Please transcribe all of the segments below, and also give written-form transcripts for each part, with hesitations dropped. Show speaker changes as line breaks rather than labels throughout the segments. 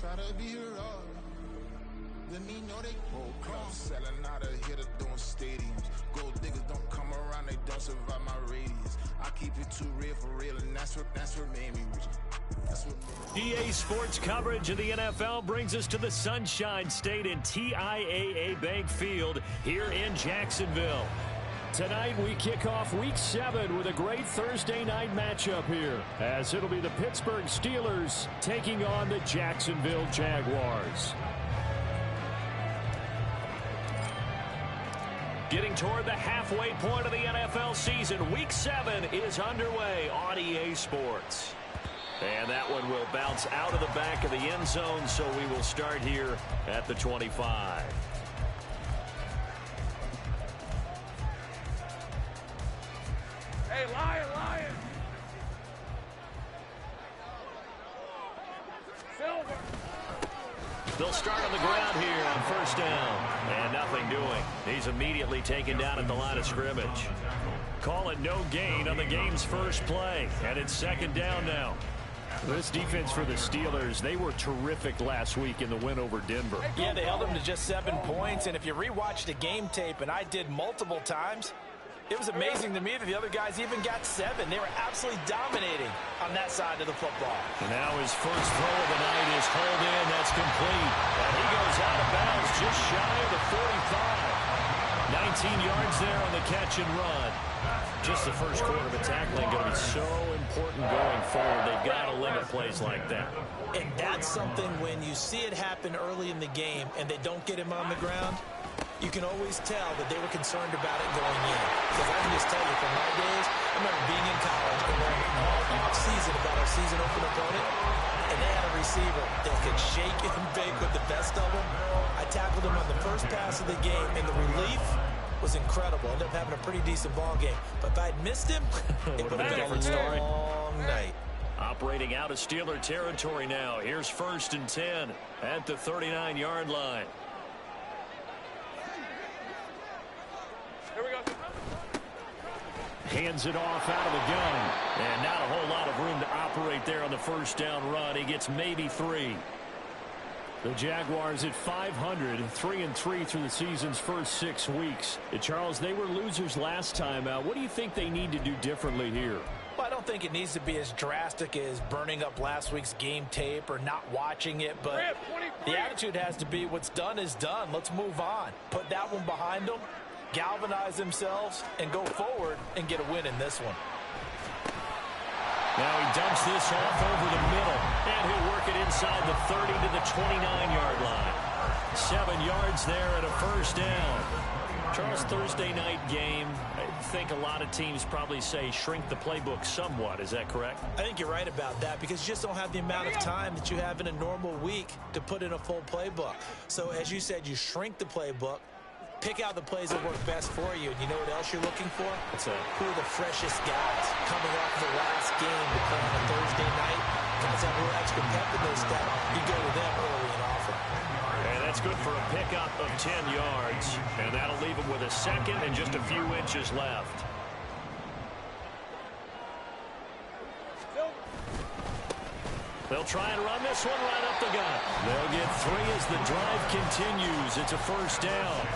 try to be heroic. Let me know they whole club selling out of here to doing stadiums. Gold diggers don't come around, they don't survive my radius. I keep it too real for real, and that's what made me rich.
EA Sports coverage of the NFL brings us to the Sunshine State in TIAA Bank Field here in Jacksonville. Tonight we kick off Week 7 with a great Thursday night matchup here, as it'll be the Pittsburgh Steelers taking on the Jacksonville Jaguars. Getting toward the halfway point of the NFL season, Week 7 is underway on EA Sports. And that one will bounce out of the back of the end zone, so we will start here at the 25.
Hey, Lion! Silver!
They'll start on the ground here on first down. And nothing doing. He's immediately taken down at the line of scrimmage. Call it no gain on the game's first play. And it's second down now. This defense for the Steelers, they were terrific last week in the win over Denver.
Yeah, they held them to just 7 points. And if you rewatch the game tape, and I did multiple times, it was amazing to me that the other guys even got 7. They were absolutely dominating on that side of the football.
And now his first throw of the night is hauled in. That's complete. And he goes out of bounds just shy of the 45. 19 yards there on the catch and run. Just the first quarter of a tackling going to be so important going forward. They've got to limit plays like that.
And that's something when you see it happen early in the game and they don't get him on the ground, you can always tell that they were concerned about it going in. Because I can just tell you, from my days, I remember being in college and learning all off-season about our season open opponent, and they had a receiver that could shake and bake with the best of them. I tackled him on the first pass of the game, and the relief was incredible. Ended up having a pretty decent ball game. But if I'd missed him, it would have been a long night.
Operating out of Steeler territory now. Here's first and 10 at the 39-yard line.
Here we go.
Hands it off out of the gun. And not a whole lot of room to operate there on the first down run. He gets maybe 3. The Jaguars at 500, 3-3 through the season's first 6 weeks. Charles, they were losers last time out. What do you think they need to do differently here?
Well, I don't think it needs to be as drastic as burning up last week's game tape or not watching it, but the attitude has to be what's done is done. Let's move on. Put that one behind them, galvanize themselves, and go forward and get a win in this one.
Now he dumps this off over the middle, and he'll work it inside the 30 to the 29-yard line. 7 yards there and a first down. Charles, Thursday night game, I think a lot of teams probably say shrink the playbook somewhat. Is that correct?
I think you're right about that because you just don't have the amount of time that you have in a normal week to put in a full playbook. So as you said, you shrink the playbook, pick out the plays that work best for you. And you know what else you're looking for? Who are the freshest guys coming off the last game to play on a Thursday night? Guys have a little extra pep in their step. You go to them early and often.
And that's good for a pickup of 10 yards. And that'll leave him with a second and just a few inches left. They'll try and run this one right up the gut. They'll get 3 as the drive continues. It's a first down.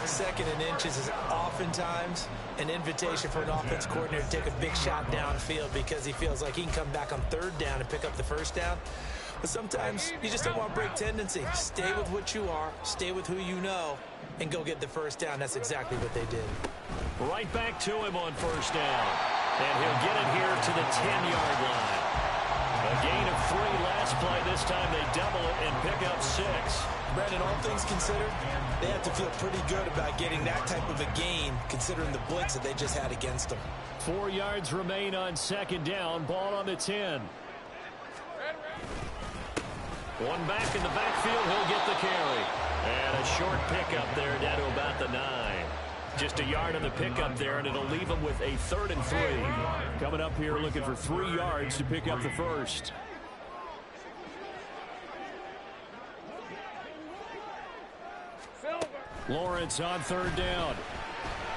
Second and inches is oftentimes an invitation for an offense coordinator to take a big shot downfield because he feels like he can come back on third down and pick up the first down. But sometimes you just don't want to break tendency. Stay with what you are, stay with who you know, and go get the first down. That's exactly what they did.
Right back to him on first down. And he'll get it here to the 10-yard line. A gain of 3 last play. This time they double it and pick up 6.
Brandon, all things considered, they have to feel pretty good about getting that type of a gain considering the blitz that they just had against them.
4 yards remain on second down. Ball on the 10. One back in the backfield. He'll get the carry. And a short pickup there down to about the 9. Just a yard on the pickup there, and it'll leave him with a 3rd and 3. Coming up here looking for 3 yards to pick up the first. Lawrence on 3rd down.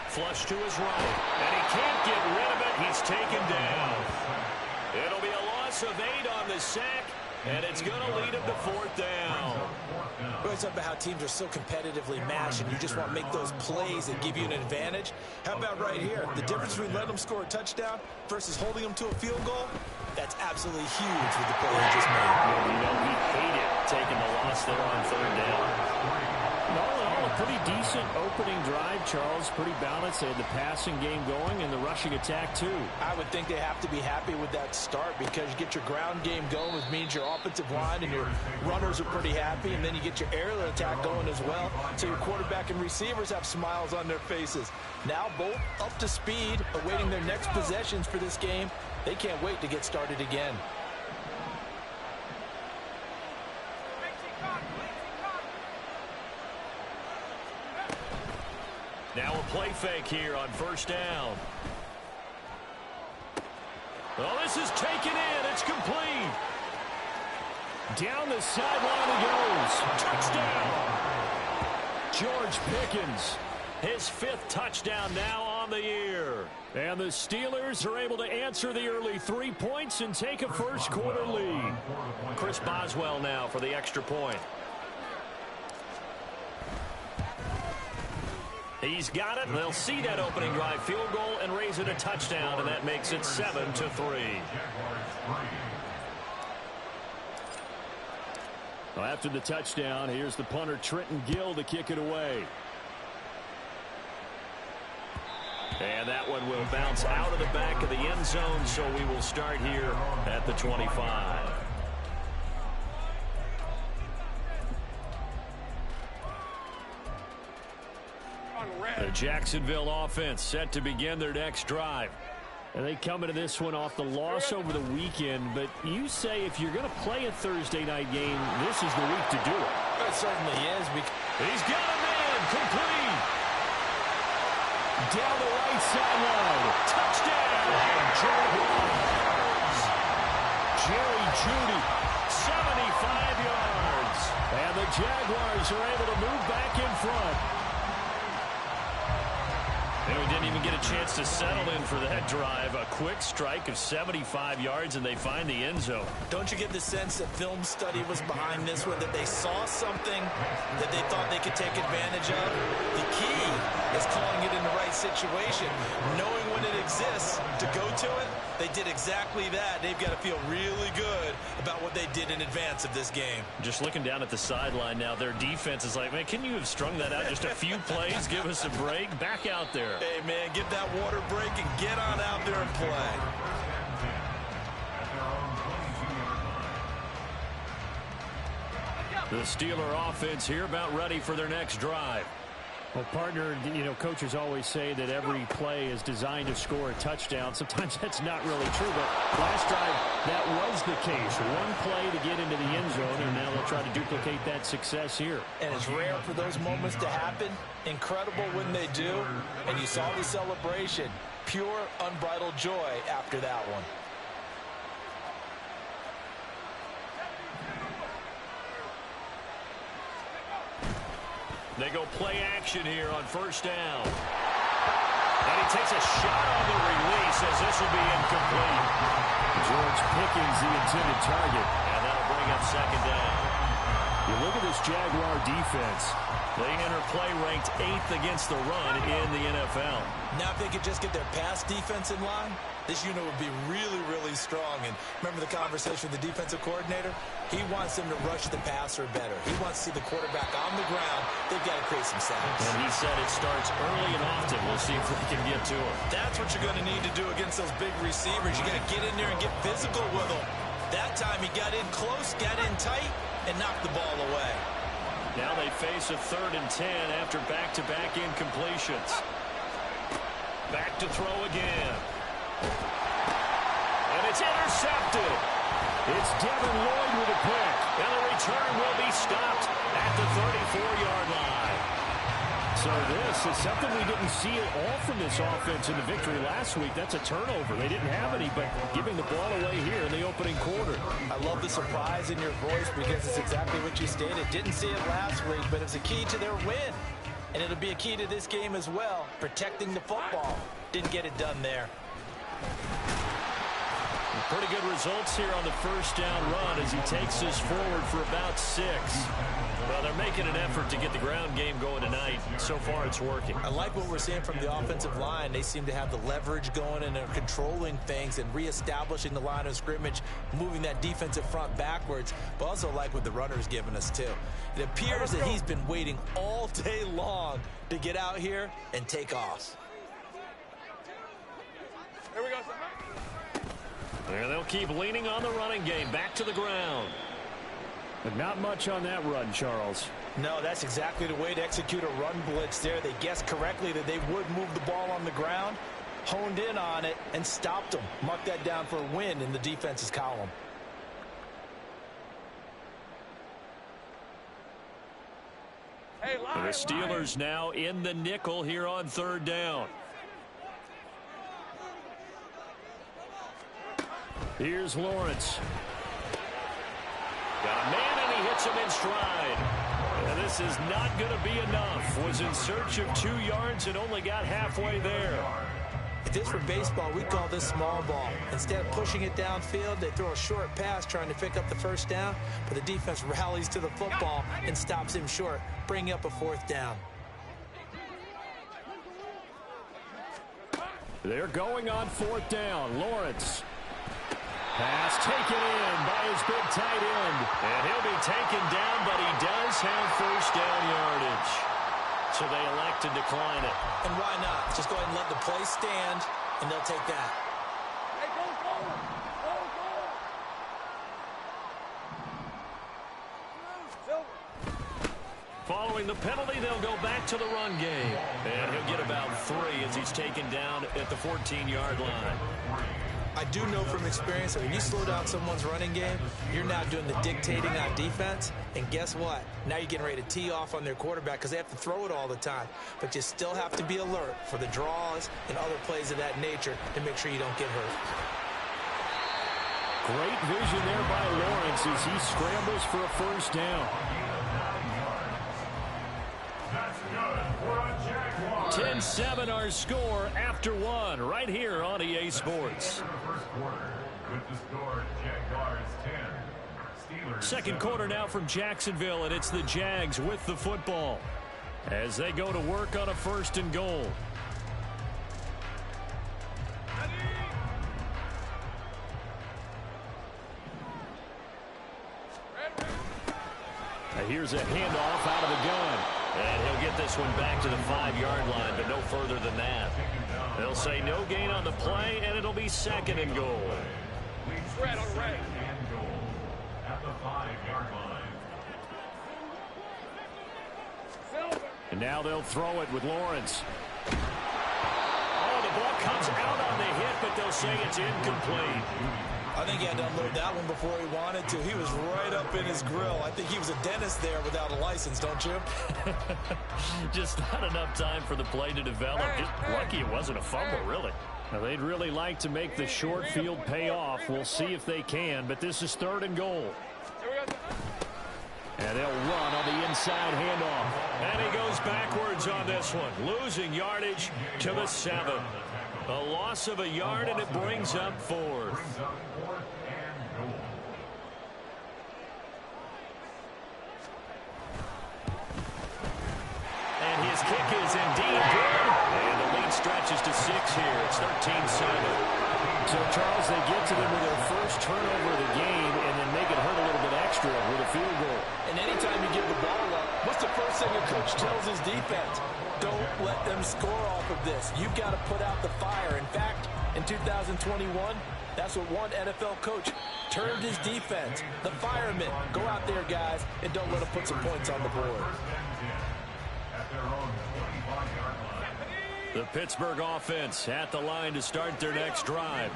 Flush to his right, and he can't get rid of it. He's taken down. It'll be a loss of 8 on the sack, and it's going to lead him to 4th down.
talking about how teams are so competitively matched and you just want to make those plays that give you an advantage. How about right here? The difference between letting them score a touchdown versus holding them to a field goal, that's absolutely huge with the play he just made.
Well, you know, he hated taking the loss there on third down. All in all, a pretty decent opening drive, Charles. Pretty balanced. They had the passing game going and the rushing attack, too.
I would think they have to be happy with that start because you get your ground game going, which means your offensive line and your runners are pretty happy, and then you get your aerial attack going as well, so your quarterback and receivers have smiles on their faces. Now both up to speed, awaiting their next possessions for this game. They can't wait to get started again.
Now a play fake here on first down. Oh, this is taken in. It's complete. Down the sideline he goes. Touchdown. George Pickens, his 5th touchdown now on the year. And the Steelers are able to answer the early 3 points and take a first-quarter lead. Chris Boswell now for the extra point. He's got it. They'll see that opening drive field goal and raise it a touchdown, and that makes it 7-3. Well, after the touchdown, here's the punter Trenton Gill to kick it away. And that one will bounce out of the back of the end zone, so we will start here at the 25. The Jacksonville offense set to begin their next drive. And they come into this one off the loss over the weekend, but you say if you're going to play a Thursday night game, this is the week to do it.
It certainly is.
He's got a man, complete. Down the right sideline. Touchdown. Jaguars. Jerry Jeudy, 75 yards. And the Jaguars are able to move back in front. And we didn't even get a chance to settle in for that drive. A quick strike of 75 yards, and they find the end zone.
Don't you get the sense that film study was behind this one, that they saw something that they thought they could take advantage of? The key is calling it in the right situation, knowing when it exists to go to it. They did exactly that. They've got to feel really good about what they did in advance of this game.
Just looking down at the sideline now, their defense is like, man, can you have strung that out just a few plays? Give us a break. Back out there.
Hey, man, give that water break and get on out there and play.
The Steeler offense here about ready for their next drive.
Well, partner, you know, coaches always say that every play is designed to score a touchdown. Sometimes that's not really true, but last drive, that was the case. One play to get into the end zone, and now they'll try to duplicate that success here.
And it's rare for those moments to happen. Incredible when they do. And you saw the celebration. Pure, unbridled joy after that one.
They go play action here on first down. And he takes a shot on the release as this will be incomplete.
George Pickens, the intended target.
And that'll bring up second down.
You look at this Jaguar defense.
They enter play ranked 8th against the run in the NFL.
Now if they could just get their pass defense in line, this unit would be really, really strong. And remember the conversation with the defensive coordinator? He wants them to rush the passer better. He wants to see the quarterback on the ground. They've got to create some sacks.
And he said it starts early and often. We'll see if they can get to him.
That's what you're going to need to do against those big receivers. You got to get in there and get physical with them. That time he got in close, got in tight, and knocked the ball away.
Now they face a 3rd and 10 after back-to-back incompletions. Back to throw again. And it's intercepted. It's Devin Lloyd with a pick. And the return will be stopped at the 34-yard line.
So this is something we didn't see at all from this offense in the victory last week. That's a turnover. They didn't have any, but giving the ball away here in the opening quarter.
I love the surprise in your voice because it's exactly what you stated. Didn't see it last week, but it's a key to their win. And it'll be a key to this game as well, protecting the football. Didn't get it done there.
Pretty good results here on the first down run as he takes us forward for about 6. Well, they're making an effort to get the ground game going tonight. So far, it's working.
I like what we're seeing from the offensive line. They seem to have the leverage going, and they're controlling things and reestablishing the line of scrimmage, moving that defensive front backwards, but also like what the runner's giving us, too. It appears that he's been waiting all day long to get out here and take off.
Here we go, son.
And they'll keep leaning on the running game. Back to the ground.
But not much on that run, Charles.
No, that's exactly the way to execute a run blitz there. They guessed correctly that they would move the ball on the ground, honed in on it, and stopped them. Mark that down for a win in the defense's column.
Hey,
The Steelers now in the nickel here on third down. Here's Lawrence. Got a man, and he hits him in stride. And this is not going to be enough. Was in search of 2 yards and only got halfway there.
If this were baseball, we'd call this small ball. Instead of pushing it downfield, they throw a short pass trying to pick up the first down, but the defense rallies to the football and stops him short, bringing up a 4th down.
They're going on 4th down. Lawrence. Pass taken in by his big tight end. And he'll be taken down, but he does have first down yardage. So they elect to decline it.
And why not? Just go ahead and let the play stand, and they'll take that.
Hey, go forward. Go, go. Silver.
Following the penalty, they'll go back to the run game. And he'll get about 3 as he's taken down at the 14-yard line.
I do know from experience that when you slow down someone's running game, you're now doing the dictating on defense. And guess what? Now you're getting ready to tee off on their quarterback because they have to throw it all the time. But you still have to be alert for the draws and other plays of that nature to make sure you don't get hurt.
Great vision there by Lawrence as he scrambles for a first down.
10-7 our score after 1 right here on EA Sports. Second quarter now from Jacksonville, and it's the Jags with the football as they go to work on a 1st and goal. Here's a handoff out of the gun. And he'll get this one back to the 5-yard line, but no further than that. They'll say no gain on the play, and it'll be 2nd and goal.
Red on red.
At the 5-yard line.
Silver.
And now they'll throw it with Lawrence. Oh, the ball comes out on the hit, but they'll say it's incomplete.
I think he had to unload that one before he wanted to. He was right up in his grill. I think he was a dentist there without a license, don't you?
Just not enough time for the play to develop. Just lucky it wasn't a fumble, really.
Now, they'd really like to make the short field pay off. We'll see if they can, but this is 3rd and goal.
Here we go.
And they'll run on the inside handoff. And he goes backwards on this one, losing yardage to the 7. A loss of a yard, and it brings up 4th. And his kick is indeed good. And the lead stretches to 6 here. It's 13-7.
So, Charles, they get to them with their first turnover of the game and then make it hurt a little bit extra with a field goal.
And anytime you give the ball up, what's the first thing a coach tells his defense? Don't let them score off of this. You've got to put out the fire. In fact, in 2021, that's what one NFL coach termed his defense. The firemen. Go out there, guys, and don't let them put some points on the board.
The Pittsburgh offense at the line to start their next drive.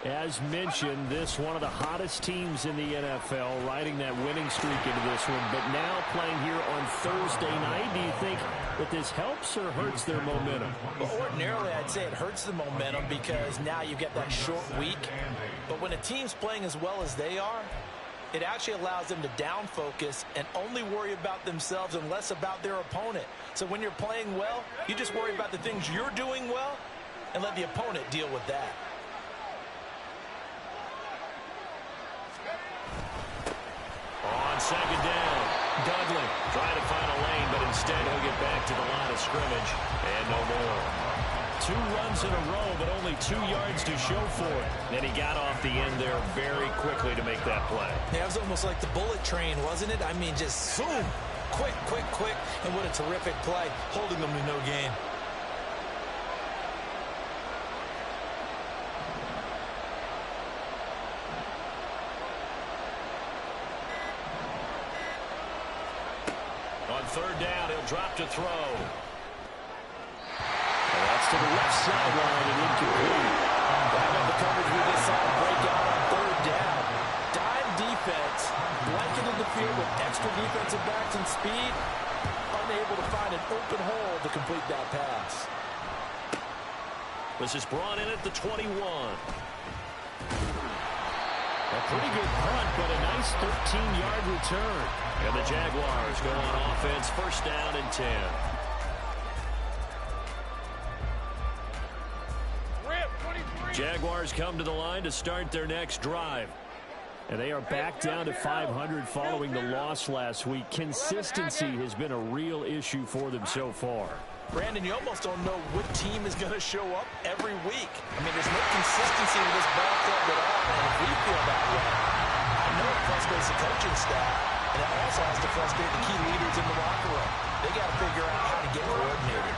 As mentioned, this one of the hottest teams in the NFL, riding that winning streak into this one, but now playing here on Thursday night. Do you think that this helps or hurts their momentum?
Well, ordinarily, I'd say it hurts the momentum because now you get that short week. But when a team's playing as well as they are, it actually allows them to down focus and only worry about themselves and less about their opponent. So when you're playing well, you just worry about the things you're doing well and let the opponent deal with that.
second down. Dudley trying to find a lane, but instead he'll get back to the line of scrimmage. And no more. 2 runs in a row, but only 2 yards to show for it. And he got off the end there very quickly to make that play.
Yeah, it was almost like the bullet train, wasn't it? I mean, just zoom. Quick, quick, quick. And what a terrific play, holding them to no gain.
On third down, he'll drop to throw. That's to the left sideline and incomplete.
Back up the coverage we just saw break out on third down. Dime defense, blanketed the field with extra defensive backs and speed, unable to find an open hole to complete that pass.
This is brought in at the 21. A pretty good punt, but a nice 13-yard return. And the Jaguars go on offense, first down and 10. Jaguars come to the line to start their next drive. And they are back down to 500 following the loss last week. Consistency has been a real issue for them so far.
Brandon, you almost don't know what team is going to show up every week. I mean, there's no consistency with this ball club at all, and if we feel that way, I know it frustrates the coaching staff, and it also has to frustrate the key leaders in the locker room. They got to figure out how to get coordinated.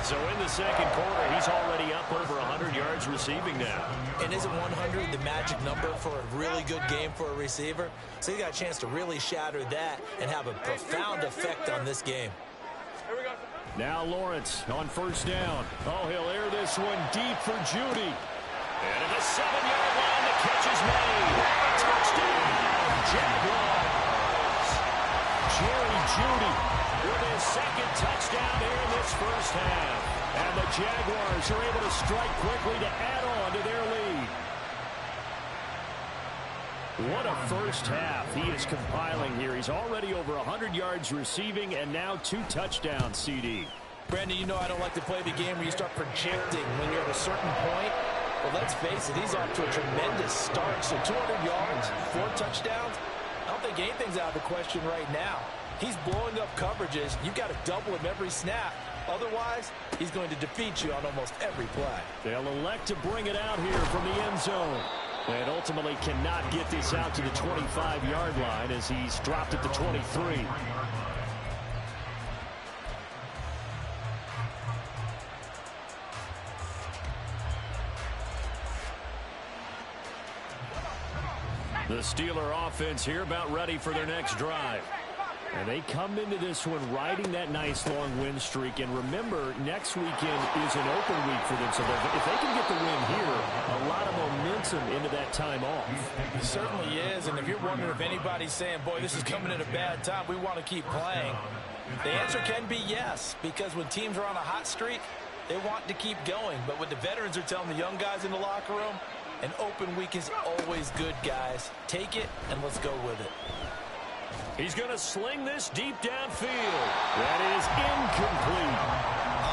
So in the second quarter, he's already up over 100 yards receiving now.
And isn't 100 the magic number for a really good game for a receiver? So he got a chance to really shatter that and have a profound effect on this game.
Here we go.
Now Lawrence on first down. Oh, he'll air this one deep for Judy. And at the 7-yard line, the catch is made. Touchdown, Jaguars. Jerry Judy with his second touchdown here in this first half. And the Jaguars are able to strike quickly to add on to their lead. What a first half he is compiling here. He's already over 100 yards receiving and now 2 touchdowns, CD.
Brandon, you know I don't like to play the game where you start projecting when you're at a certain point. But let's face it, he's off to a tremendous start. So 200 yards, 4 touchdowns. I don't think anything's out of the question right now. He's blowing up coverages. You've got to double him every snap. Otherwise, he's going to defeat you on almost every play.
They'll elect to bring it out here from the end zone. And ultimately cannot get this out to the 25-yard line as he's dropped at the 23. The Steeler offense here about ready for their next drive. And they come into this one riding that nice long win streak. And remember, next weekend is an open week for them. So if they can get the win here, a lot of momentum into that time off.
It certainly is. And if you're wondering if anybody's saying, boy, this is coming at a bad time, we want to keep playing, the answer can be yes. Because when teams are on a hot streak, they want to keep going. But what the veterans are telling the young guys in the locker room, an open week is always good, guys. Take it and let's go with it.
He's going to sling this deep downfield. That is incomplete.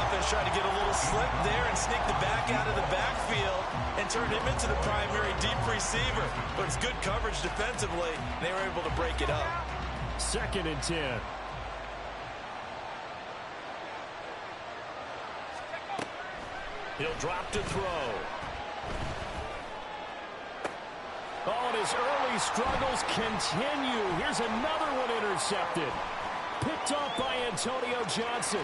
Offense trying to get a little slip there and sneak the back out of the backfield and turn him into the primary deep receiver. But it's good coverage defensively. They were able to break it up.
2nd and 10. He'll drop to throw. Oh, and his early struggles continue. Here's another one intercepted. Picked off by Antonio Johnson.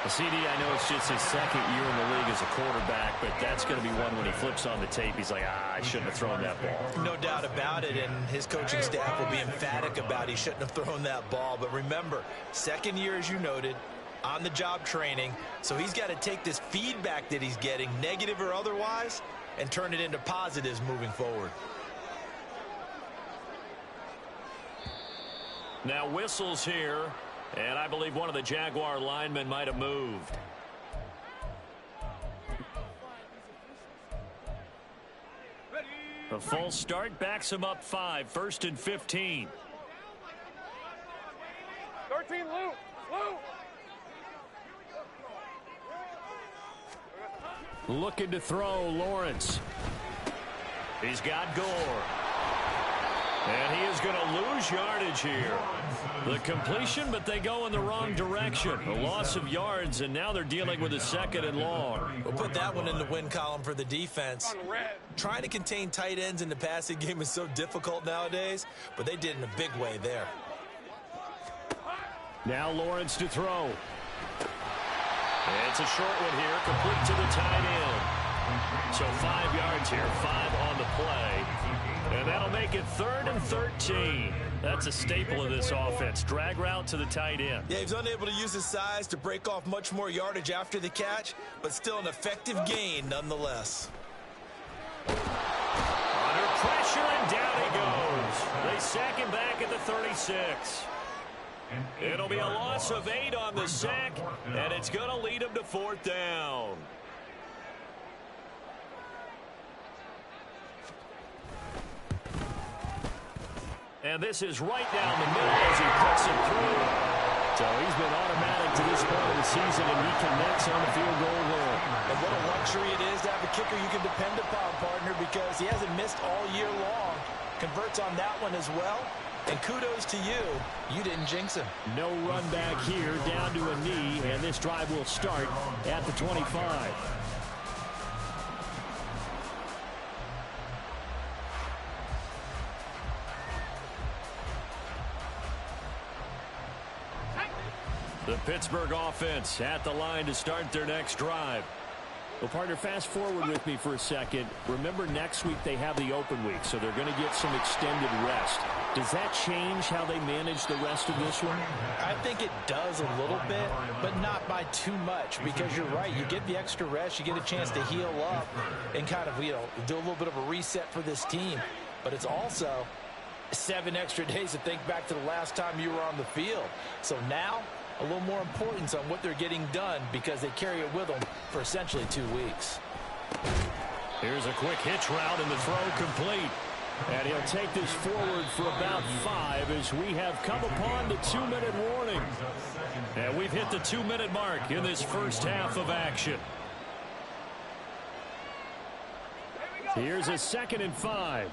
CD, I know it's just his 2nd year in the league as a quarterback, but that's going to be one when he flips on the tape. He's like, I shouldn't have thrown that ball.
No doubt about it, and his coaching staff will be emphatic about he shouldn't have thrown that ball. But remember, 2nd year, as you noted, on-the-job training, so he's got to take this feedback that he's getting, negative or otherwise, and turn it into positives moving forward.
Now whistles here, and I believe one of the Jaguar linemen might have moved. A false start backs him up 5, 1st and 15.
13, Lou.
Looking to throw, Lawrence. He's got Gore. And he is going to lose yardage here. The completion, but they go in the wrong direction. A loss of yards, and now they're dealing with a 2nd and long.
We'll put that one in the win column for the defense. Trying to contain tight ends in the passing game is so difficult nowadays, but they did in a big way there.
Now Lawrence to throw. It's a short one here, complete to the tight end. So 5 yards here, 5 on the play. And that'll make it 3rd and 13. That's a staple of this offense. Drag route to the tight end.
Yeah, he's unable to use his size to break off much more yardage after the catch, but still an effective gain nonetheless.
Under pressure, and down he goes. They sack him back at the 36. It'll be a loss of 8 on the sack, and it's going to lead him to 4th down. And this is right down the middle as he puts it through. So he's been automatic to this point of the season, and he connects on the field goal there.
And what a luxury it is to have a kicker you can depend upon, partner, because he hasn't missed all year long. Converts on that one as well. And kudos to you. You didn't jinx him.
No run back here, down to a knee, and this drive will start at the 25.
The Pittsburgh offense at the line to start their next drive.
Well, partner, fast forward with me for a second. Remember, next week they have the open week, so they're going to get some extended rest. Does that change how they manage the rest of this one?
I think it does a little bit, but not by too much, because you're right. You get the extra rest, you get a chance to heal up and kind of, do a little bit of a reset for this team. But it's also 7 extra days to think back to the last time you were on the field. So now, a little more importance on what they're getting done because they carry it with them for essentially 2 weeks.
Here's a quick hitch route and the throw complete.
And he'll take this forward for about 5 as we have come upon the 2-minute warning.
And we've hit the 2-minute mark in this first half of action.
Here's a 2nd and 5.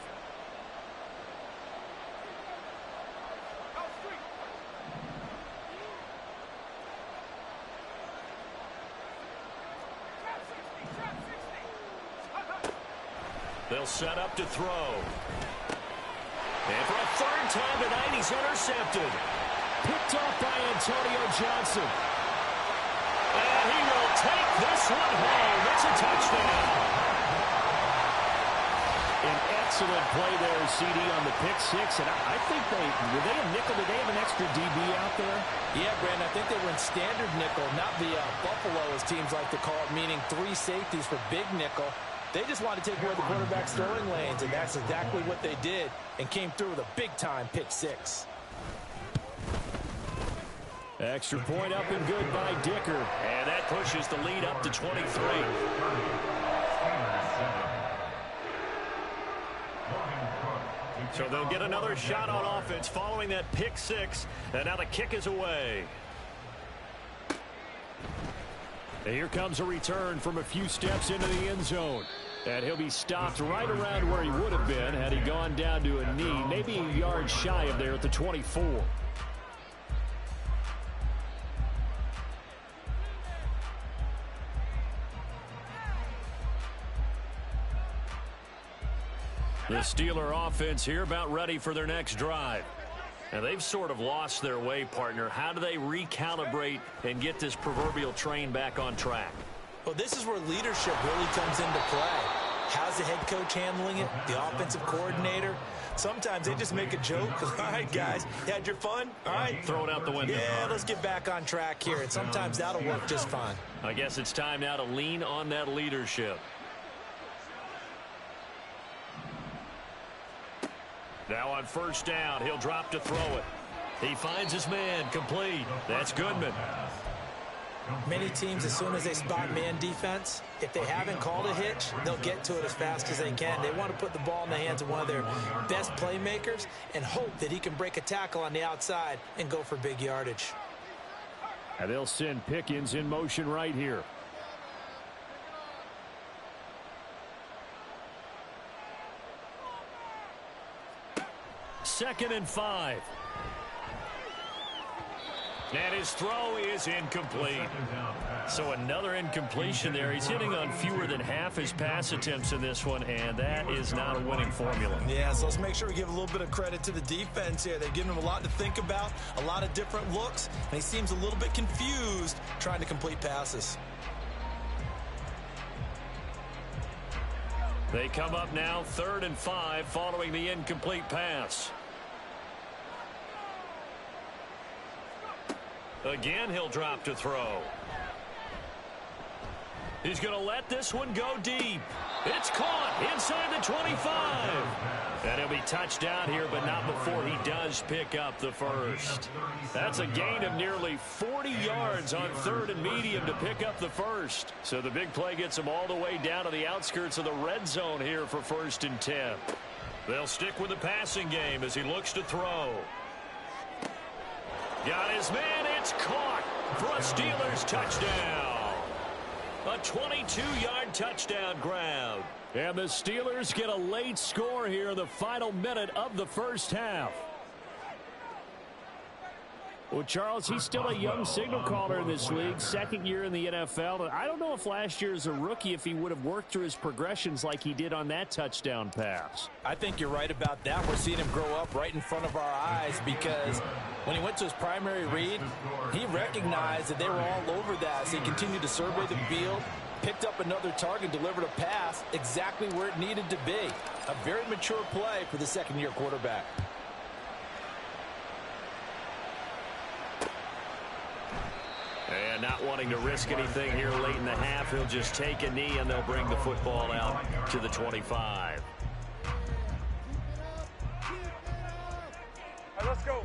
They'll set up to throw. And for a 3rd time tonight, he's intercepted.
Picked off by Antonio Johnson.
And he will take this one home. It's a touchdown.
An excellent play there, CD, on the pick 6. And I think were they a nickel? Did they have an extra DB out there?
Yeah, Brandon, I think they were in standard nickel, not the Buffalo, as teams like to call it, meaning 3 safeties for big nickel. They just want to take away the quarterback's throwing lanes, and that's exactly what they did and came through with a big-time pick 6.
Extra point up and good by Dicker.
And that pushes the lead up to 23. So they'll get another shot on offense following that pick 6, and now the kick is away.
And here comes a return from a few steps into the end zone. And he'll be stopped right around where he would have been had he gone down to a knee, maybe a yard shy of there at the 24.
The Steeler offense here about ready for their next drive. And they've sort of lost their way, partner. How do they recalibrate and get this proverbial train back on track?
Well, this is where leadership really comes into play. How's the head coach handling it? The offensive coordinator? Sometimes they just make a joke. All right, guys, you had your fun? All right.
Throw it out the window.
Yeah, let's get back on track here. And sometimes that'll work just fine.
I guess it's time now to lean on that leadership. Now on 1st down, he'll drop to throw it. He finds his man, complete. That's Goodman.
Many teams, as soon as they spot man defense, if they haven't called a hitch, they'll get to it as fast as they can. They want to put the ball in the hands of one of their best playmakers and hope that he can break a tackle on the outside and go for big yardage.
And they'll send Pickens in motion right here.
2nd and 5. And his throw is incomplete. So another incompletion there. He's hitting on fewer than half his pass attempts in this one, and that is not a winning formula.
Yeah, so let's make sure we give a little bit of credit to the defense here. They've given him a lot to think about, a lot of different looks, and he seems a little bit confused trying to complete passes.
They come up now 3rd and 5 following the incomplete pass. Again, he'll drop to throw. He's going to let this one go deep. It's caught inside the 25. And he'll be touched down here, but not before he does pick up the first. That's a gain of nearly 40 yards on 3rd and medium to pick up the first. So the big play gets him all the way down to the outskirts of the red zone here for 1st and 10. They'll stick with the passing game as he looks to throw. Got his man. It's caught for a Steelers touchdown. A 22-yard touchdown grab. And the Steelers get a late score here in the final minute of the first half.
Well, Charles, he's still a young signal caller in this league, 2nd year in the NFL. I don't know if last year as a rookie if he would have worked through his progressions like he did on that touchdown pass.
I think you're right about that. We're seeing him grow up right in front of our eyes because when he went to his primary read, he recognized that they were all over that. So he continued to survey the field, picked up another target, delivered a pass exactly where it needed to be. A very mature play for the 2nd-year quarterback.
And not wanting to risk anything here late in the half, he'll just take a knee and they'll bring the football out to the 25.
Right, let's go.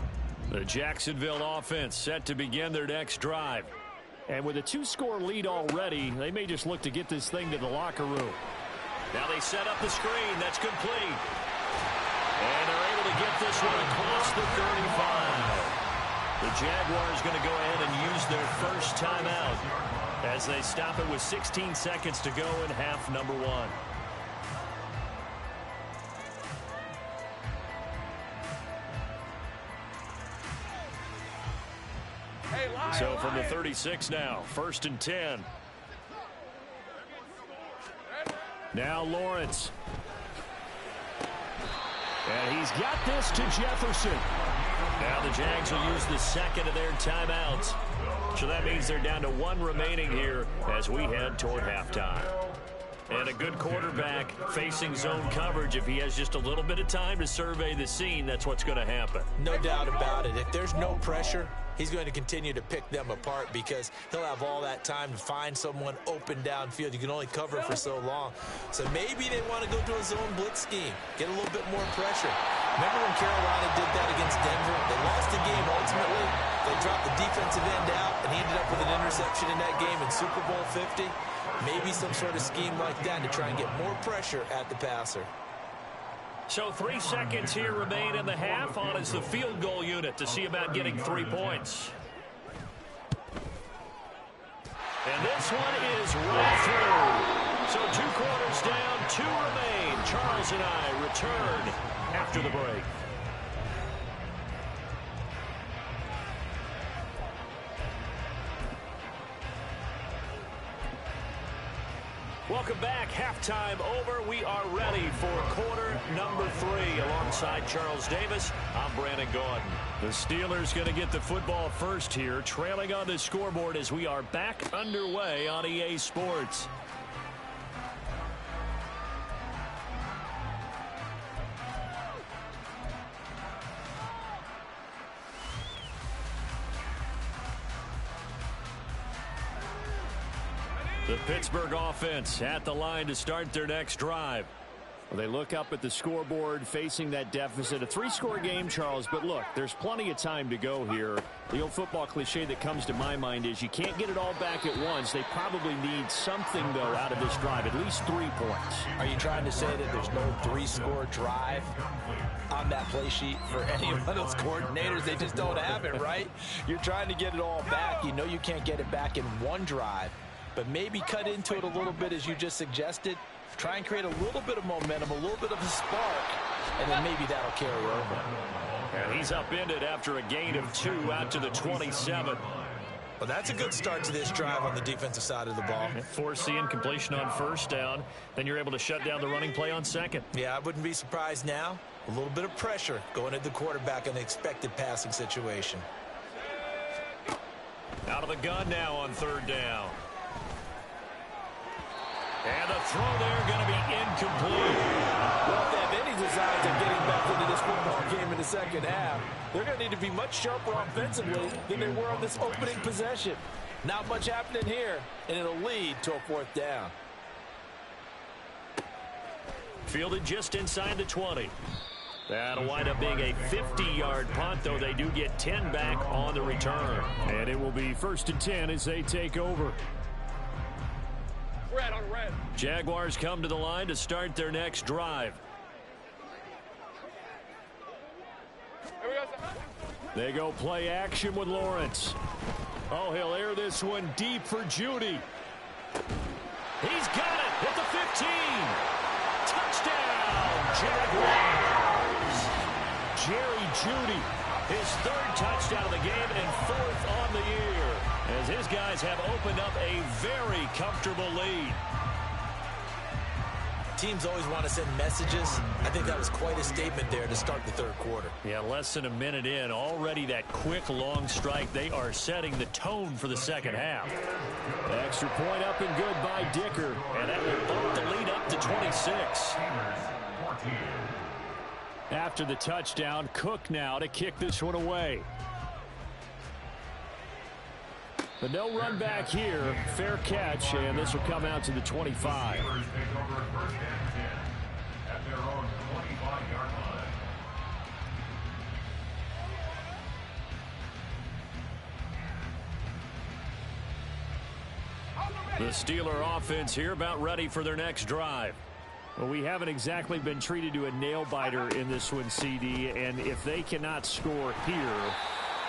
The Jacksonville offense set to begin their next drive.
And with a 2-score lead already, they may just look to get this thing to the locker room.
Now they set up the screen. That's complete. And they're able to get this one across the 35. The Jaguars going to go ahead and use their first timeout as they stop it with 16 seconds to go in half number 1. So from the 36 now, 1st and 10. Now Lawrence. And he's got this to Jefferson. Now the Jags will use the 2nd of their timeouts. So that means they're down to 1 remaining here as we head toward halftime. And a good quarterback facing zone coverage. If he has just a little bit of time to survey the scene, that's what's going to happen.
No doubt about it. If there's no pressure, he's going to continue to pick them apart because he'll have all that time to find someone open downfield. You can only cover for so long. So maybe they want to go to a zone blitz scheme, get a little bit more pressure. Remember when Carolina did that against Denver? They lost the game ultimately. They dropped the defensive end out, and he ended up with an interception in that game in Super Bowl 50. Maybe some sort of scheme like that to try and get more pressure at the passer.
So 3 seconds here remain in the half. On is the field goal unit to see about getting 3 points. And this one is right through. So 2 quarters down, 2 remain. Charles and I return after the break. Welcome back. Halftime over. We are ready for quarter number 3. Alongside Charles Davis, I'm Brandon Gaudin. The Steelers going to get the football first here, trailing on the scoreboard as we are back underway on EA Sports. The Pittsburgh offense at the line to start their next drive.
Well, they look up at the scoreboard facing that deficit. A 3-score game, Charles, but look, there's plenty of time to go here. The old football cliche that comes to my mind is you can't get it all back at once. They probably need something, though, out of this drive, at least 3 points.
Are you trying to say that there's no 3-score drive on that play sheet for any of those coordinators? They just don't have it, right? You're trying to get it all back. You know you can't get it back in one drive. But maybe cut into it a little bit as you just suggested Try and create a little bit of momentum, a little bit of a spark, and then maybe that'll carry over.
And he's upended after a gain of 2 out to the 27.
Well, that's a good start to this drive on the defensive side of the ball.
Force the incompletion on first down. Then you're able to shut down the running play on second.
Yeah, I wouldn't be surprised now. A little bit of pressure going at the quarterback in an expected passing situation.
Out of the gun now on third down. And the throw there going to be incomplete.
Well, if they have any designs of getting back into this football game in the second half, they're going to need to be much sharper offensively than they were on this opening possession. Not much happening here, and it'll lead to a fourth down.
Fielded just inside the 20. That'll wind up being a 50-yard punt, though they do get 10 back on the return.
And it will be 1st and 10 as they take over.
Red on red.
Jaguars come to the line to start their next drive.
Here we go.
They go play action with Lawrence. Oh, he'll air this one deep for Judy. He's got it at the 15. Touchdown, Jaguars. Jerry Judy, his 3rd touchdown of the game and 4th on the year, as his guys have opened up a very comfortable lead.
Teams always want to send messages. I think that was quite a statement there to start the third quarter.
Yeah, less than a minute in, already that quick, long strike. They are setting the tone for the second half.
Extra point up and good by Dicker.
And that will bump the lead up to 26.
After the touchdown, Cook now to kick this one away. But no run back here. Fair catch, and this will come out to the 25.
The Steeler offense here about ready for their next drive.
Well, we haven't exactly been treated to a nail-biter in this one, CD, and if they cannot score here,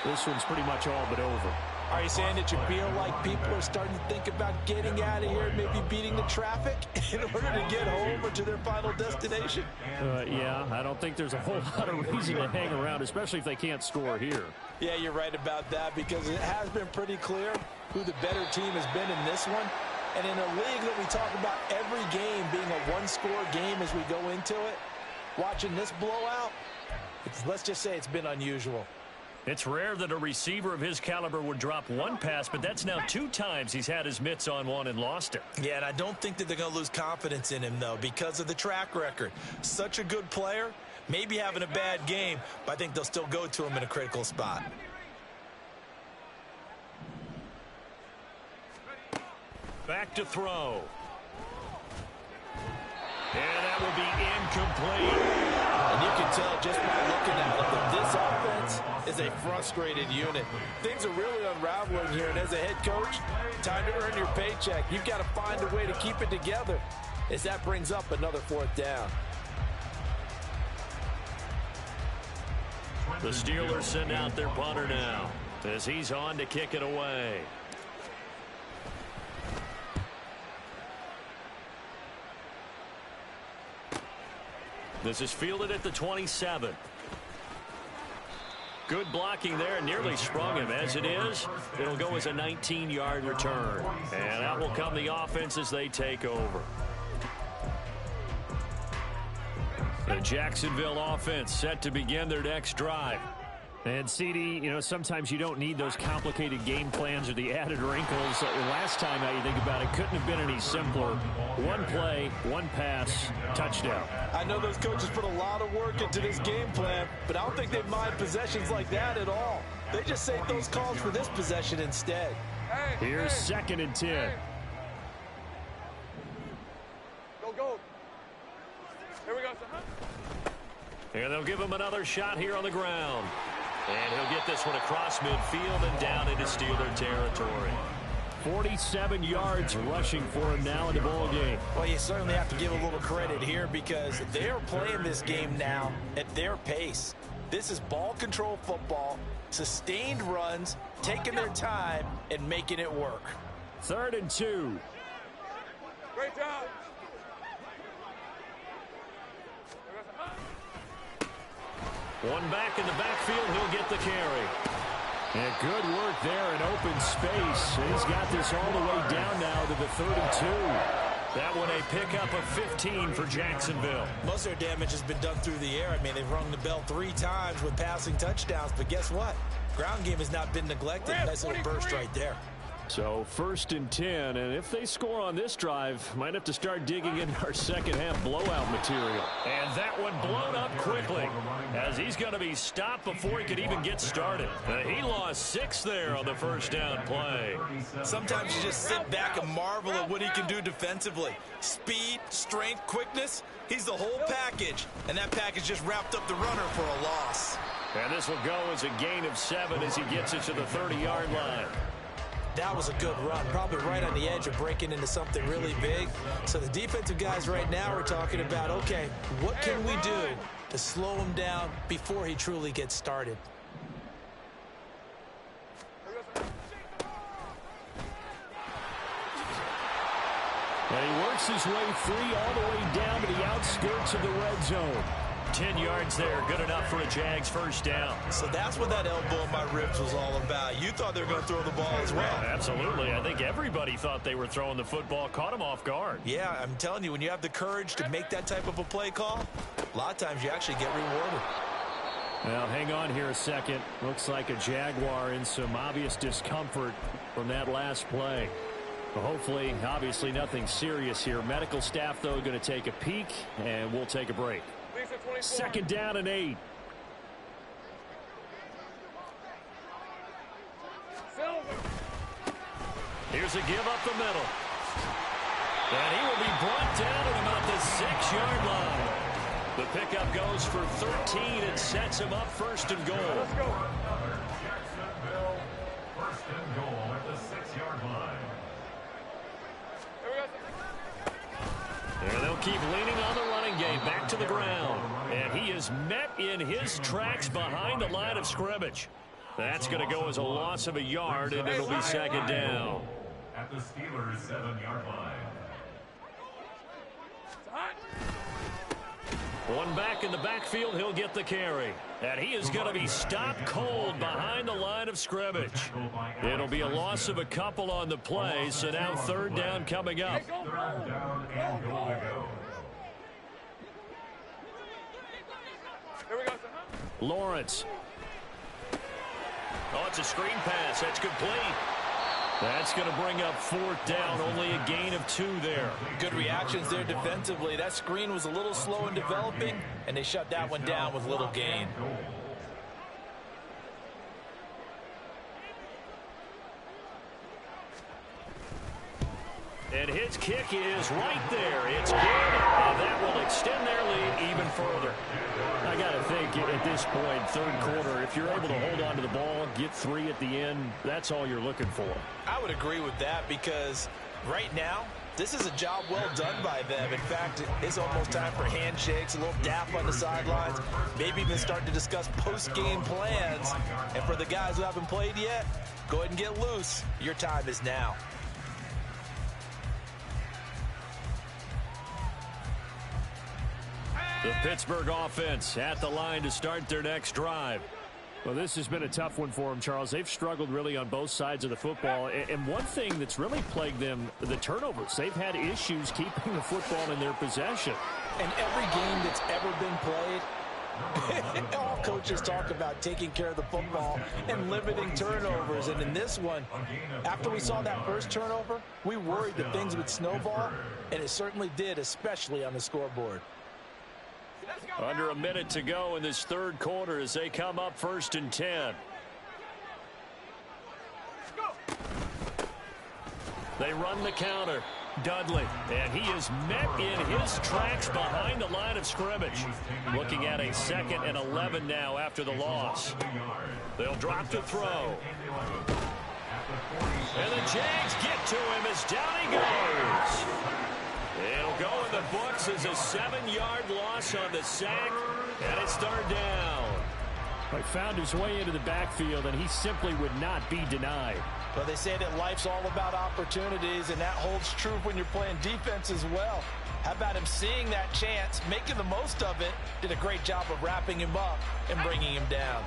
this one's pretty much all but over.
Are you saying that you feel like people are starting to think about getting out of here, maybe beating the traffic in order to get home or to their final destination?
Yeah, I don't think there's a whole lot of reason to hang around, especially if they can't score here.
Yeah, you're right about that, because it has been pretty clear who the better team has been in this one. And in a league that we talk about every game being a one-score game as we go into it, watching this blowout, let's just say it's been unusual.
It's rare that a receiver of his caliber would drop one pass, but that's now 2 times he's had his mitts on one and lost it.
Yeah, and I don't think that they're going to lose confidence in him, though, because of the track record. Such a good player, maybe having a bad game, but I think they'll still go to him in a critical spot.
Back to throw. And that will be incomplete.
And you can tell just by looking at it that this offense is a frustrated unit. Things are really unraveling here, and as a head coach, time to earn your paycheck. You've got to find a way to keep it together as that brings up another 4th down.
The Steelers send out their punter now as he's on to kick it away. This is fielded at the 27. Good blocking there, nearly sprung him. As it is, it'll go as a 19-yard return. And that will come the offense as they take over. The Jacksonville offense set to begin their next drive.
And CD, you know, sometimes you don't need those complicated game plans or the added wrinkles. Last time out, you think about it, couldn't have been any simpler. One play, one pass, touchdown.
I know those coaches put a lot of work into this game plan, but I don't think they mind possessions like that at all. They just save those calls for this possession instead.
Here's 2nd and 10.
Go. Here we go.
And they'll give him another shot here on the ground. And he'll get this one across midfield and down into Steeler territory.
47 yards rushing for him now in the ball game.
Well, you certainly have to give a little credit here because they're playing this game now at their pace. This is ball control football, sustained runs, taking their time, and making it work.
3rd and 2.
Great job.
One back in the backfield. He'll get the carry.
And good work there in open space. He's got this all the way down now to the 32.
That one a pickup of 15 for Jacksonville.
Most of their damage has been done through the air. I mean, they've rung the bell 3 times with passing touchdowns. But guess what? Ground game has not been neglected. Nice little burst right there.
So 1st and 10, and if they score on this drive, might have to start digging in our second half blowout material.
And that one blown up quickly as he's going to be stopped before he could even get started. He lost 6 there on the first down play.
Sometimes you just sit back and marvel at what he can do defensively. Speed, strength, quickness, he's the whole package. And that package just wrapped up the runner for a loss.
And this will go as a gain of 7 as he gets it to the 30-yard line.
That was a good run, probably right on the edge of breaking into something really big. So the defensive guys right now are talking about, okay, what can we do to slow him down before he truly gets started?
And he works his way free all the way down to the outskirts of the red zone.
10 yards there, good enough for a Jags first down.
So that's what that elbow in my ribs was all about. You thought they were going to throw the ball as well.
Absolutely. I think everybody thought they were throwing the football, caught him off guard.
Yeah, I'm telling you, when you have the courage to make that type of a play call, a lot of times you actually get rewarded.
Now, hang on here a second. Looks like a Jaguar in some obvious discomfort from that last play. Well, hopefully, obviously, nothing serious here. Medical staff, though, going to take a peek, and we'll take a break. 2nd down and 8.
Here's a give up the middle. And he will be brought down at about the 6-yard line. The pickup goes for 13 and sets him up 1st and goal.
Let's go.
Jacksonville, 1st and goal at the 6-yard line.
And they'll keep leaning on the running game back to the ground. And he is met in his tracks behind the line of scrimmage. That's going to go as a loss of a yard, and it'll be 2nd down.
At the Steelers' 7-yard line.
One back in the backfield, he'll get the carry. And he is going to be stopped cold behind the line of scrimmage. It'll be a loss of a couple on the play, so now 3rd down coming up.
3rd down and goal to go.
Here we go, sir.
Lawrence. Oh, it's a screen pass. That's complete. That's going to bring up 4th down. Only a gain of 2 there.
Good reactions there defensively. That screen was a little slow in developing, and they shut that one down with little gain.
And his kick is right there. It's good, and that will extend their lead even further.
I got to think at this point, 3rd quarter, if you're able to hold on to the ball, get 3 at the end, that's all you're looking for.
I would agree with that because right now, this is a job well done by them. In fact, it's almost time for handshakes, a little dap on the sidelines, maybe even start to discuss post-game plans. And for the guys who haven't played yet, go ahead and get loose. Your time is now.
The Pittsburgh offense at the line to start their next drive.
Well, this has been a tough one for them, Charles. They've struggled really on both sides of the football. And one thing that's really plagued them, the turnovers. They've had issues keeping the football in their possession.
And every game that's ever been played, all coaches talk about taking care of the football and limiting turnovers. And in this one, after we saw that first turnover, we worried that things would snowball, and it certainly did, especially on the scoreboard.
Under a minute to go in this 3rd quarter as they come up 1st and 10. They run the counter. Dudley, and he is met in his tracks behind the line of scrimmage. Looking at a 2nd and 11 now after the loss. They'll drop to throw. And the Jags get to him as down he goes. It'll go in the books as a 7-yard loss on the sack, and it's 3rd down.
He found his way into the backfield, and he simply would not be denied.
But they say that life's all about opportunities, and that holds true when you're playing defense as well.
How about him seeing that chance, making the most of it, did a great job of wrapping him up and bringing him down.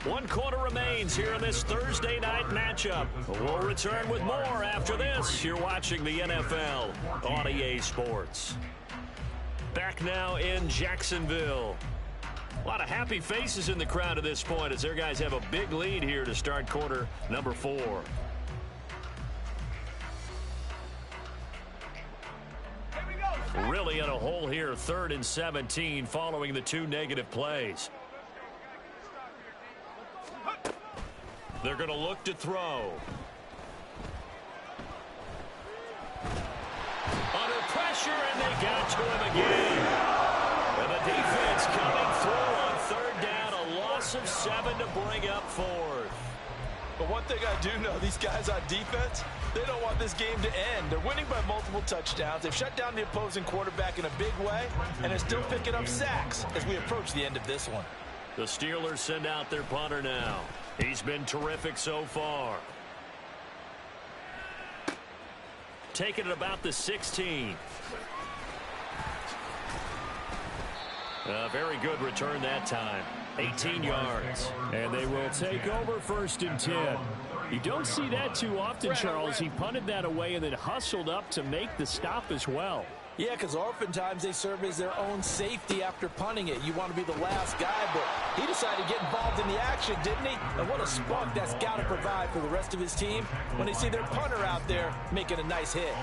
1 quarter remains here in this Thursday night matchup. We'll return with more after this. You're watching the NFL on EA Sports. Back now in Jacksonville. A lot of happy faces in the crowd at this point as their guys have a big lead here to start quarter number 4. Really in a hole here, 3rd and 17 following the 2 negative plays. They're going to look to throw. Under pressure, and they got to him again. And the defense coming through on 3rd down, a loss of 7 to bring up 4th.
But one thing I do know, these guys on defense, they don't want this game to end. They're winning by multiple touchdowns. They've shut down the opposing quarterback in a big way, and they're still picking up sacks as we approach the end of this one.
The Steelers send out their punter now. He's been terrific so far. Taking it about the 16. A very good return that time. 18 yards.
And they will take over 1st and 10. You don't see that too often, Charles. He punted that away and then hustled up to make the stop as well.
Yeah, because oftentimes they serve as their own safety after punting it. You want to be the last guy, but he decided to get involved in the action, didn't he? And what a spark that's got to provide for the rest of his team when they see their punter out there making a nice hit.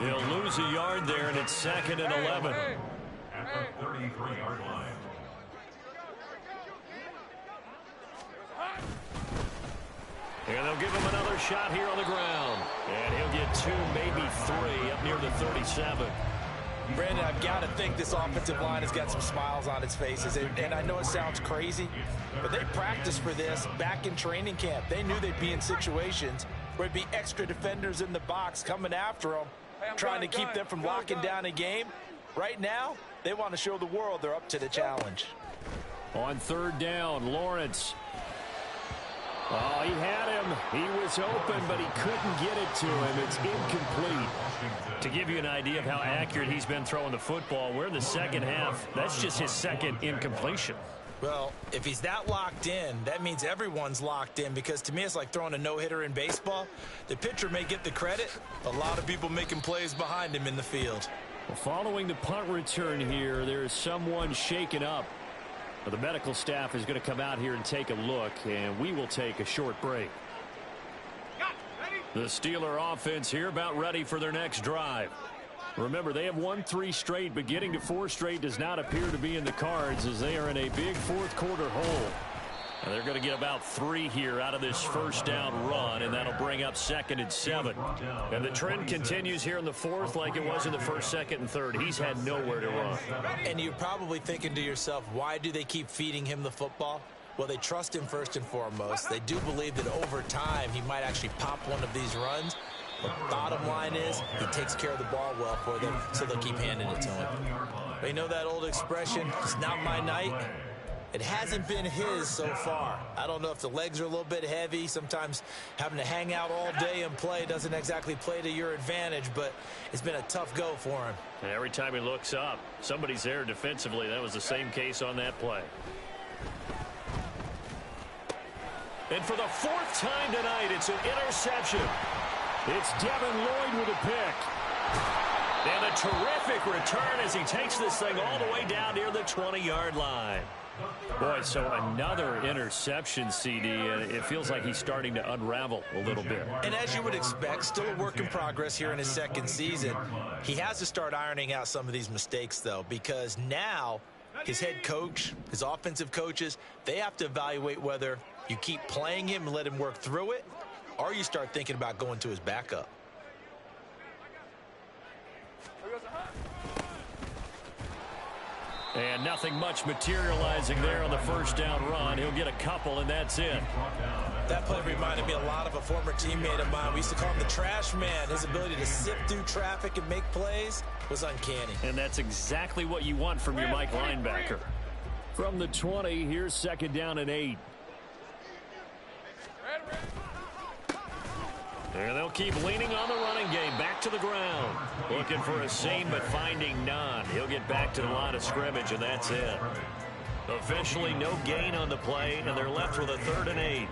He'll lose a yard there, and it's 2nd and 11.
At the 33-yard line.
And they'll give him another shot here on the ground. And he'll get 2, maybe 3 up near the 37.
Brandon, I've got to think this offensive line has got some smiles on its faces. And I know it sounds crazy, but they practiced for this back in training camp. They knew they'd be in situations where there'd be extra defenders in the box coming after them, trying to keep them from locking down a game. Right now, they want to show the world they're up to the challenge.
On 3rd down, Lawrence. Oh, he had him. He was open, but he couldn't get it to him. It's incomplete.
To give you an idea of how accurate he's been throwing the football, we're in the second half. That's just his 2nd incompletion.
Well, if he's that locked in, that means everyone's locked in, because to me it's like throwing a no-hitter in baseball. The pitcher may get the credit, a lot of people making plays behind him in the field.
Well, following the punt return here, there is someone shaken up. Well, the medical staff is going to come out here and take a look, and we will take a short break. The Steeler offense here about ready for their next drive. Remember, they have won 3 straight, but getting to 4 straight does not appear to be in the cards as they are in a big 4th quarter hole. And they're going to get about 3 here out of this 1st down run, and that'll bring up 2nd and 7. And the trend continues here in the 4th like it was in the 1st, 2nd, and 3rd. He's had nowhere to run.
And you're probably thinking to yourself, why do they keep feeding him the football? Well, they trust him first and foremost. They do believe that over time he might actually pop one of these runs. The bottom line is he takes care of the ball well for them, so they'll keep handing it to him. But you know that old expression, it's not my night? It hasn't been his so far. I don't know if the legs are a little bit heavy. Sometimes having to hang out all day and play doesn't exactly play to your advantage, but it's been a tough go for him.
And every time he looks up, somebody's there defensively. That was the same case on that play. And for the 4th time tonight, it's an interception.
It's Devin Lloyd with a pick.
And a terrific return as he takes this thing all the way down near the 20-yard line.
Boy, so another interception, CD, and it feels like he's starting to unravel a little bit.
And as you would expect, still a work in progress here in his 2nd season. He has to start ironing out some of these mistakes, though, because now his head coach, his offensive coaches, they have to evaluate whether you keep playing him and let him work through it, or you start thinking about going to his backup.
And nothing much materializing there on the 1st down run. He'll get a couple, and that's it.
That play reminded me a lot of a former teammate of mine. We used to call him the trash man. His ability to sift through traffic and make plays was uncanny.
And that's exactly what you want from your Mike linebacker.
From the 20, here's 2nd down and 8.
And they'll keep leaning on the running game. Back to the ground. Looking for a seam, but finding none. He'll get back to the line of scrimmage, and that's it. Officially no gain on the play, and they're left with a 3rd and 8.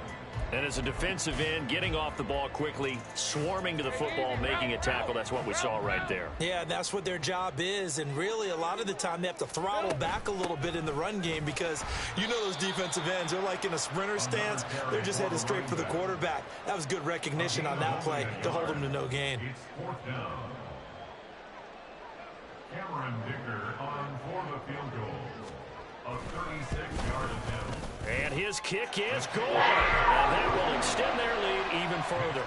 And as a defensive end, getting off the ball quickly, swarming to the football, making a tackle. That's what we saw right there.
Yeah, that's what their job is. And really, a lot of the time, they have to throttle back a little bit in the run game because you know those defensive ends, they're like in a sprinter stance. They're just headed straight for the quarterback. That was good recognition on that play to hold them to no gain.
It's 4th down. Cameron Dicker on for the field goal. A 36-yard attempt.
And his kick is good. And that will extend their lead even further.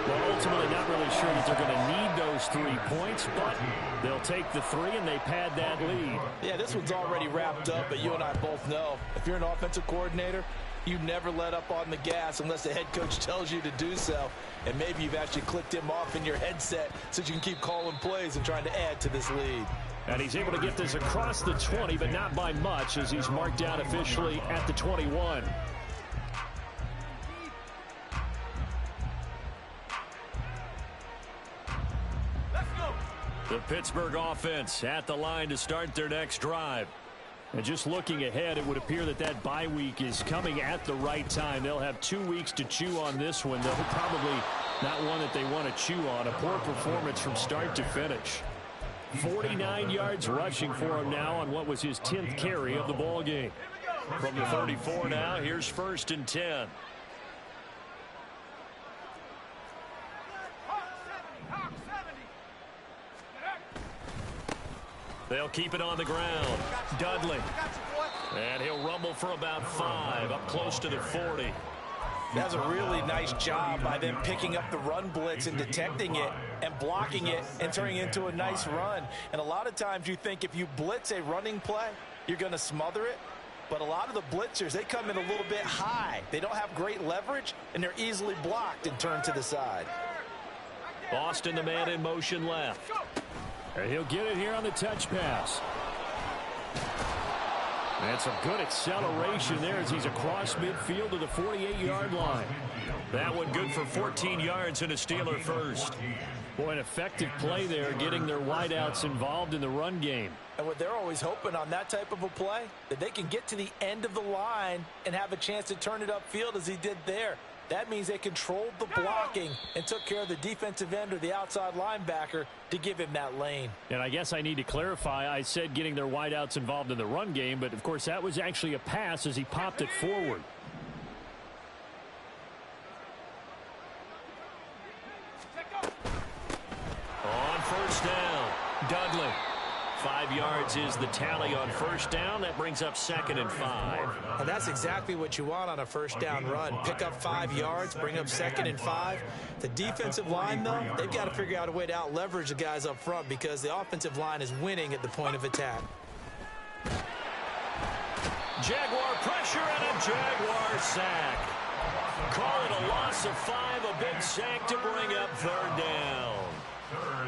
Well, ultimately, not really sure that they're going to need those 3 points, but they'll take the 3 and they pad that lead.
Yeah, this one's already wrapped up, but you and I both know if you're an offensive coordinator, you never let up on the gas unless the head coach tells you to do so. And maybe you've actually clicked him off in your headset so you can keep calling plays and trying to add to this lead.
And he's able to get this across the 20, but not by much as he's marked down officially at the 21.
The Pittsburgh offense at the line to start their next drive.
And just looking ahead, it would appear that that bye week is coming at the right time. They'll have 2 weeks to chew on this one, though probably not one that they want to chew on. A poor performance from start to finish. 49 yards rushing for him now on what was his 10th carry of the ball game.
From the 34 now, here's 1st and 10. They'll keep it on the ground. Dudley. And he'll rumble for about 5, up close to the 40.
That's a really nice job by them picking up the run blitz and detecting it and blocking it and turning it into a nice run. And a lot of times you think if you blitz a running play, you're going to smother it. But a lot of the blitzers, they come in a little bit high. They don't have great leverage, and they're easily blocked and turned to the side.
Boston, the man in motion left.
And he'll get it here on the touch pass. And some good acceleration there as he's across midfield to the 48-yard line.
That one good for 14 yards and a Steeler first.
Boy, an effective play there, getting their wideouts involved in the run game.
And what they're always hoping on that type of a play, that they can get to the end of the line and have a chance to turn it upfield as he did there. That means they controlled the blocking and took care of the defensive end or the outside linebacker to give him that lane.
And I guess I need to clarify, I said getting their wideouts involved in the run game, but of course that was actually a pass as he popped it forward.
On 1st down, Dudley. 5 yards is the tally on 1st down. That brings up 2nd and 5.
And that's exactly what you want on a 1st down run. Pick up 5 yards, bring up 2nd and 5. The defensive line, though, they've got to figure out a way to out-leverage the guys up front because the offensive line is winning at the point of attack.
Jaguar pressure and a Jaguar sack. Call it a loss of 5, a big sack to bring up 3rd down.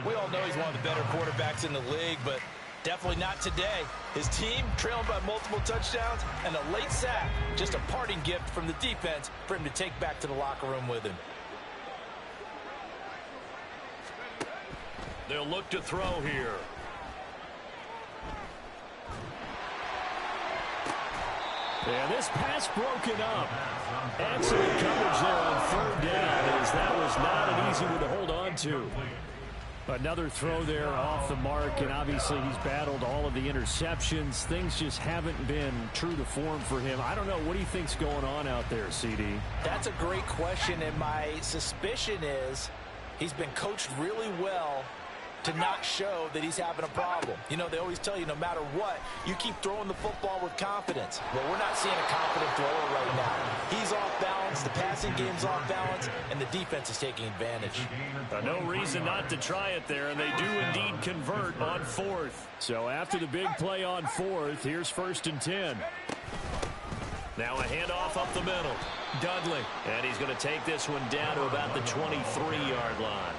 We all know he's one of the better quarterbacks in the league, but definitely not today. His team trailing by multiple touchdowns and a late sack. Just a parting gift from the defense for him to take back to the locker room with him.
They'll look to throw here.
And this pass broken up. Excellent coverage there on 3rd down as that was not an easy one to hold on to. Another throw there off the mark, and obviously he's battled all of the interceptions. Things just haven't been true to form for him. I don't know. What do you think's going on out there, CD?
That's a great question, and my suspicion is he's been coached really well to not show that he's having a problem. You know, they always tell you no matter what, you keep throwing the football with confidence. Well, we're not seeing a confident thrower right now. He's off balance, the passing game's off balance, and the defense is taking advantage.
No reason not to try it there, and they do indeed convert on 4th.
So after the big play on 4th, here's 1st and 10.
Now a handoff up the middle. Dudley. And he's going to take this one down to about the 23-yard line.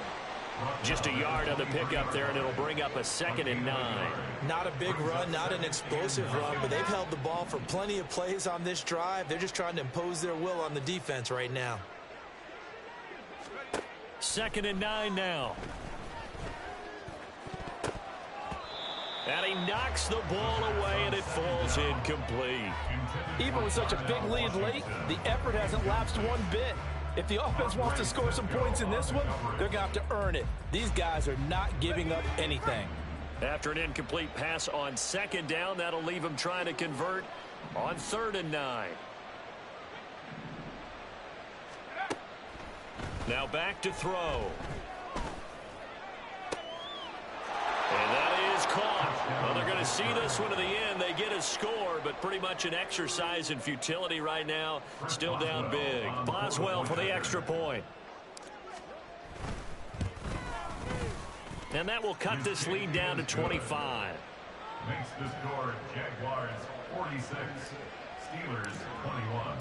Just a yard on the pickup there, and it'll bring up a 2nd and 9.
Not a big run, not an explosive run, but they've held the ball for plenty of plays on this drive. They're just trying to impose their will on the defense right now.
2nd and 9 now. And he knocks the ball away, and it falls incomplete.
Even with such a big lead late, the effort hasn't lapsed one bit. If the offense wants to score some points in this one, they're going to have to earn it. These guys are not giving up anything.
After an incomplete pass on 2nd down, that'll leave him trying to convert on 3rd and 9. Now back to throw. And that is caught. Well, they're going to see this one to the end. They get a score, but pretty much an exercise in futility right now. Still down big. Boswell for the extra point. And that will cut this lead down to 25.
Makes the score Jaguars 46, Steelers 21.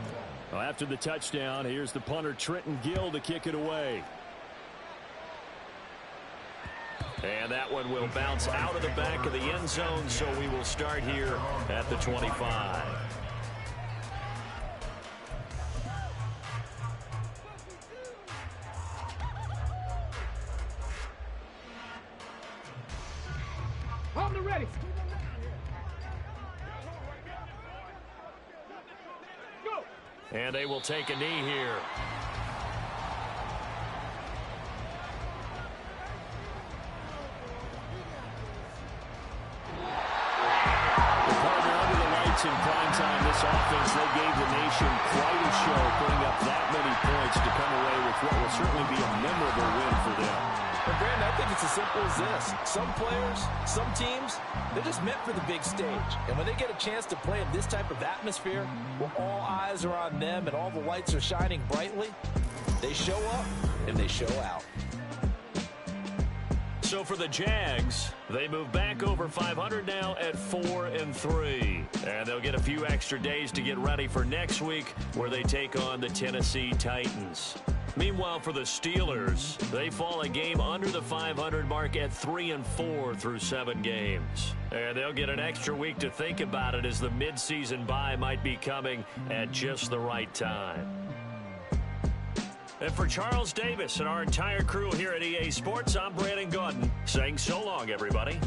Well, after the touchdown, here's the punter Trenton Gill to kick it away.
And that one will bounce out of the back of the end zone, so we will start here at the 25.
Hold it ready. Go.
And they will take a knee here.
In prime time, this offense, they gave the nation quite a show, putting up that many points to come away with what will certainly be a memorable win for them.
And Brandon, I think it's as simple as this. Some players, some teams, they're just meant for the big stage. And when they get a chance to play in this type of atmosphere, where all eyes are on them and all the lights are shining brightly, they show up and they show out.
So for the Jags, they move back over 500 now at 4-3. And they'll get a few extra days to get ready for next week, where they take on the Tennessee Titans. Meanwhile, for the Steelers, they fall a game under the 500 mark at 3-4 through 7 games. And they'll get an extra week to think about it, as the midseason bye might be coming at just the right time. And for Charles Davis and our entire crew here at EA Sports, I'm Brandon Gaudin saying so long, everybody.